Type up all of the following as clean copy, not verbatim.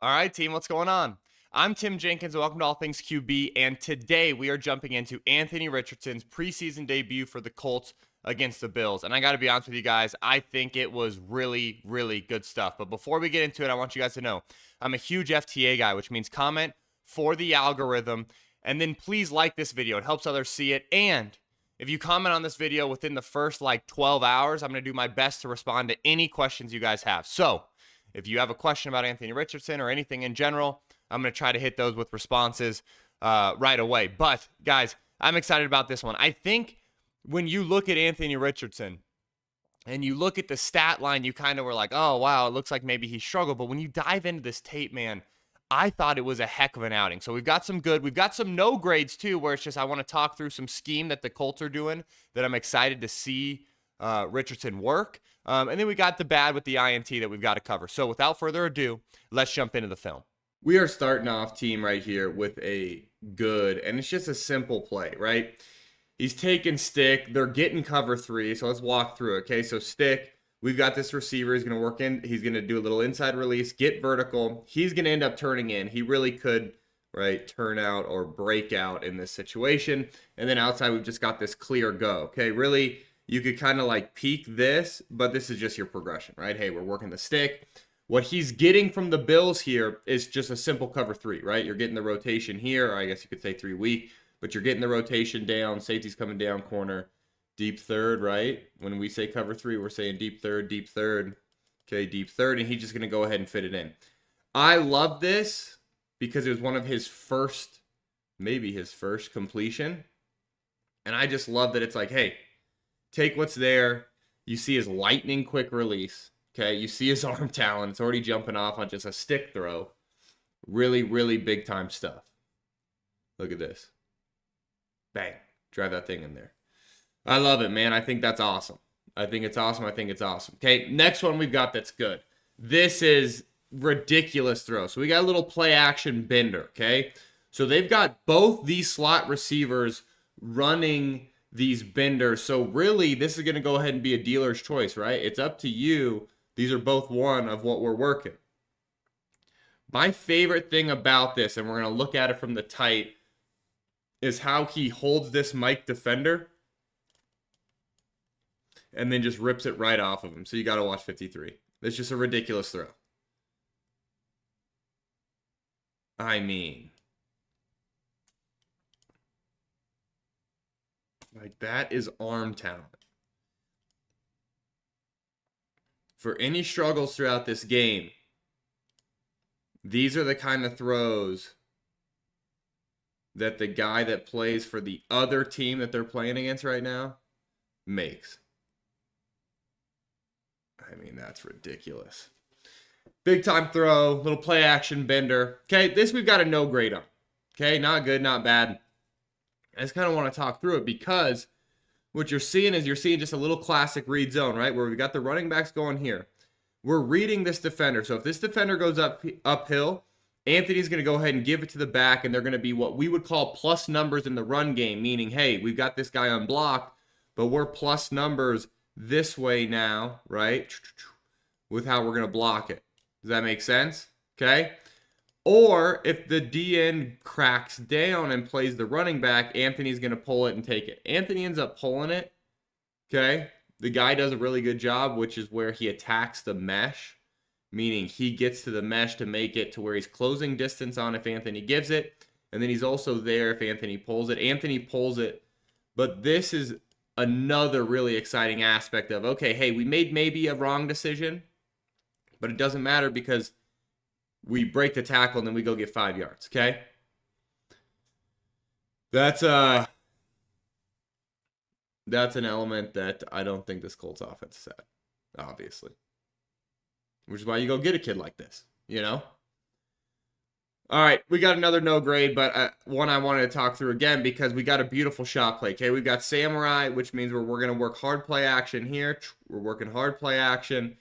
All right, team, what's going on? I'm Tim Jenkins. Welcome to All Things QB, and today we are jumping into Anthony Richardson's preseason debut for the Colts against the Bills. And I got to be honest with you guys, I think it was really, really good stuff. But before we get into it, I want you guys to know I'm a huge FTA guy, which means comment for the algorithm, and then please like this video. It helps others see it. And if you comment on this video within the first 12 hours, I'm going to do my best to respond to any questions you guys have. So if you have a question about Anthony Richardson or anything in general, I'm going to try to hit those with responses right away. But, guys, I'm excited about this one. I think when you look at Anthony Richardson and you look at the stat line, you kind of were like, oh, wow, it looks like maybe he struggled. But when you dive into this tape, man, I thought it was a heck of an outing. So we've got some good. We've got some no grades, too, where it's just I want to talk through some scheme that the Colts are doing that I'm excited to see Richardson work. And then we got the bad with the INT that we've got to cover. So without further ado, let's jump into the film. We are starting off team right here with a good, and it's just a simple play, right? He's taking stick. They're getting cover 3. So let's walk through it. Okay, so stick. We've got this receiver. He's going to work in. He's going to do a little inside release, get vertical. He's going to end up turning in. He really could, right, turn out or break out in this situation. And then outside, we've just got this clear go. Okay, really, you could kind of like peek this, but this is just your progression, right? Hey, we're working the stick. What he's getting from the Bills here is just a simple cover 3, right? You're getting the rotation here, or I guess you could say 3 weak, but you're getting the rotation down. Safety's coming down corner, deep third, right? When we say cover 3, we're saying deep third, okay, deep third, and he's just going to go ahead and fit it in. I love this because it was one of his first, maybe his first completion, and I just love that it's like, hey, take what's there. You see his lightning quick release. Okay, you see his arm talent. It's already jumping off on just a stick throw. Really, really big time stuff. Look at this. Bang. Drive that thing in there. I love it, man. I think that's awesome. I think it's awesome. Okay, next one we've got that's good. This is ridiculous throw. So we got a little play action bender, okay? So they've got both these slot receivers running these benders. So really, this is going to go ahead and be a dealer's choice, right? It's up to you. These are both one of what we're working. My favorite thing about this, and we're going to look at it from the tight, is how he holds this Mike defender and then just rips it right off of him. So you got to watch 53. It's just a ridiculous throw. I mean, like, that is arm talent. For any struggles throughout this game, these are the kind of throws that the guy that plays for the other team that they're playing against right now makes. I mean, that's ridiculous. Big time throw, little play action bender. Okay, this we've got a no grade on. Okay, not good, not bad. I just kind of want to talk through it because what you're seeing is just a little classic read zone, right? Where we got the running backs going here. We're reading this defender. So if this defender goes uphill, Anthony's going to go ahead and give it to the back, and they're going to be what we would call plus numbers in the run game, meaning, hey, we've got this guy unblocked, but we're plus numbers this way now, right? With how we're going to block it. Does that make sense? Okay? Or if the DN cracks down and plays the running back, Anthony's going to pull it and take it. Anthony ends up pulling it. Okay? The guy does a really good job, which is where he attacks the mesh, meaning he gets to the mesh to make it to where he's closing distance on if Anthony gives it. And then he's also there if Anthony pulls it. Anthony pulls it. But this is another really exciting aspect of, okay, hey, we made maybe a wrong decision, but it doesn't matter because we break the tackle and then we go get 5 yards, okay? That's an element that I don't think this Colts offense is at, obviously. Which is why you go get a kid like this, you know? All right, we got another no grade, but one I wanted to talk through again because we got a beautiful shot play, okay? We've got Samurai, which means we're going to work hard play action here. We're working hard play action.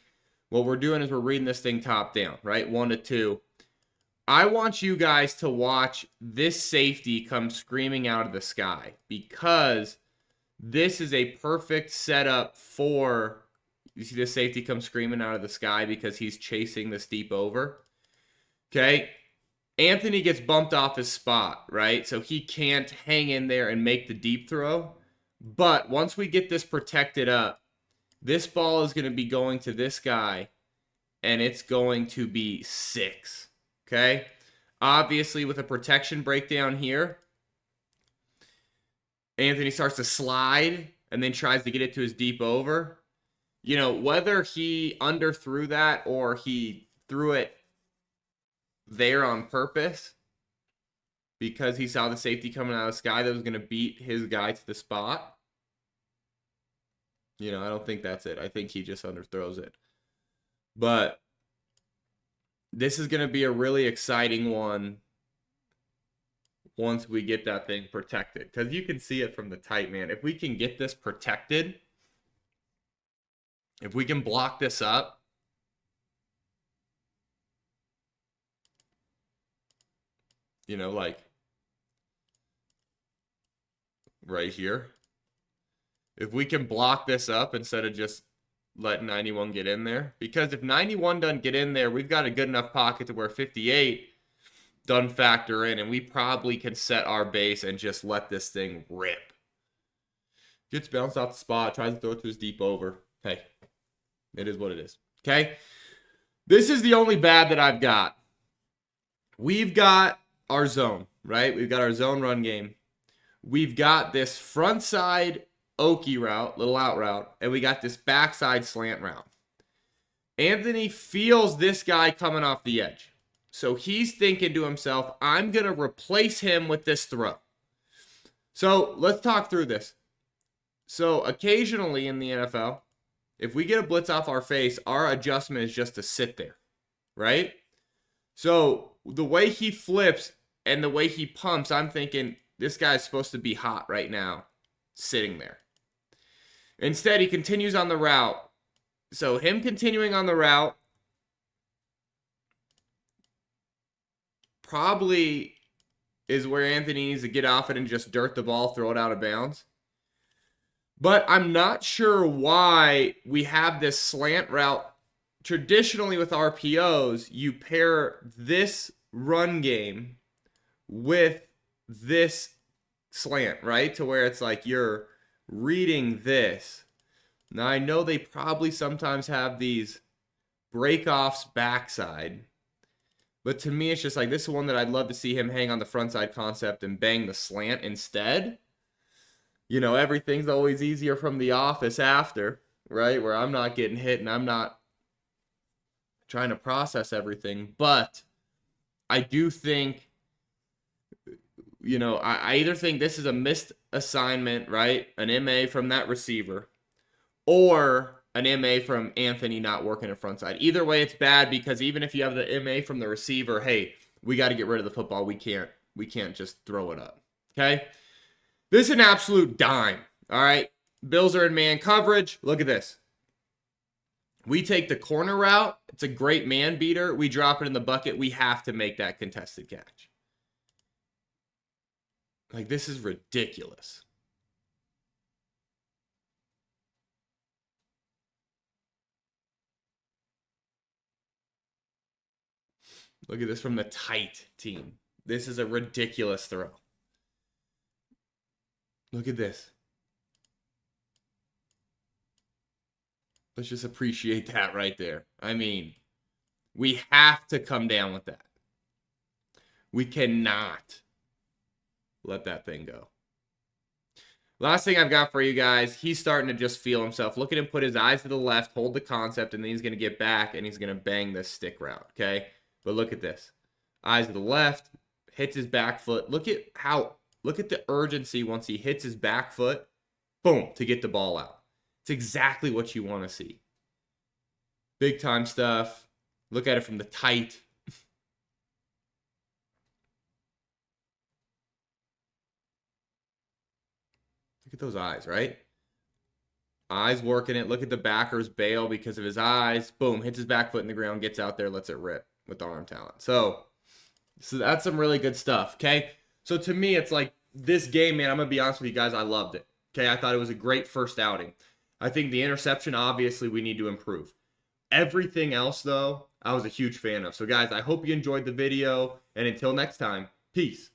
What we're doing is we're reading this thing top down, right? 1 to 2. I want you guys to watch this safety come screaming out of the sky because this is a perfect setup for, you see the safety come screaming out of the sky because he's chasing the steep over. Okay. Anthony gets bumped off his spot, right? So he can't hang in there and make the deep throw. But once we get this protected up, this ball is going to be going to this guy, and it's going to be 6. Okay? Obviously, with a protection breakdown here, Anthony starts to slide and then tries to get it to his deep over. You know, whether he underthrew that or he threw it there on purpose because he saw the safety coming out of the sky that was going to beat his guy to the spot. You know, I don't think that's it. I think he just underthrows it. But this is going to be a really exciting one once we get that thing protected. Because you can see it from the tight, man. If we can get this protected, if we can block this up, you know, like right here. If we can block this up instead of just letting 91 get in there. Because if 91 doesn't get in there, we've got a good enough pocket to where 58 doesn't factor in. And we probably can set our base and just let this thing rip. Gets bounced off the spot, tries to throw it to his deep over. Hey, it is what it is. Okay? This is the only bad that I've got. We've got our zone, right? We've got our zone run game. We've got this front side Okie route, little out route, and we got this backside slant route. Anthony feels this guy coming off the edge. So he's thinking to himself, I'm going to replace him with this throw. So let's talk through this. So occasionally in the NFL, if we get a blitz off our face, our adjustment is just to sit there, right? So the way he flips and the way he pumps, I'm thinking this guy's supposed to be hot right now, sitting there. Instead, he continues on the route. So him continuing on the route probably is where Anthony needs to get off it and just dirt the ball, throw it out of bounds. But I'm not sure why we have this slant route. Traditionally with RPOs, you pair this run game with this slant, right? To where it's like you're reading this. Now, I know they probably sometimes have these breakoffs backside, but to me, it's just like this is one that I'd love to see him hang on the front side concept and bang the slant instead. You know, everything's always easier from the office after, right? Where I'm not getting hit and I'm not trying to process everything. But I do think, you know, I either think this is a missed assignment, right? An MA from that receiver, or an MA from Anthony not working at front side. Either way, it's bad because even if you have the MA from the receiver, hey, we got to get rid of the football. We can't just throw it up. Okay? This is an absolute dime. All right? Bills are in man coverage. Look at this. We take the corner route. It's a great man beater. We drop it in the bucket. We have to make that contested catch. Like, this is ridiculous. Look at this from the tight team. This is a ridiculous throw. Look at this. Let's just appreciate that right there. I mean, we have to come down with that. We cannot let that thing go. Last thing I've got for you guys, he's starting to just feel himself. Look at him put his eyes to the left, hold the concept, and then he's going to get back, and he's going to bang this stick route, okay? But look at this. Eyes to the left, hits his back foot. Look at the urgency once he hits his back foot. Boom, to get the ball out. It's exactly what you want to see. Big time stuff. Look at it from the tight. Look at those eyes, right? Eyes working it. Look at the backers bail because of his eyes. Boom, hits his back foot in the ground, gets out there, lets it rip with arm talent. So that's some really good stuff, okay? So to me, it's like this game, man, I'm going to be honest with you guys, I loved it. Okay, I thought it was a great first outing. I think the interception, obviously, we need to improve. Everything else, though, I was a huge fan of. So, guys, I hope you enjoyed the video. And until next time, peace.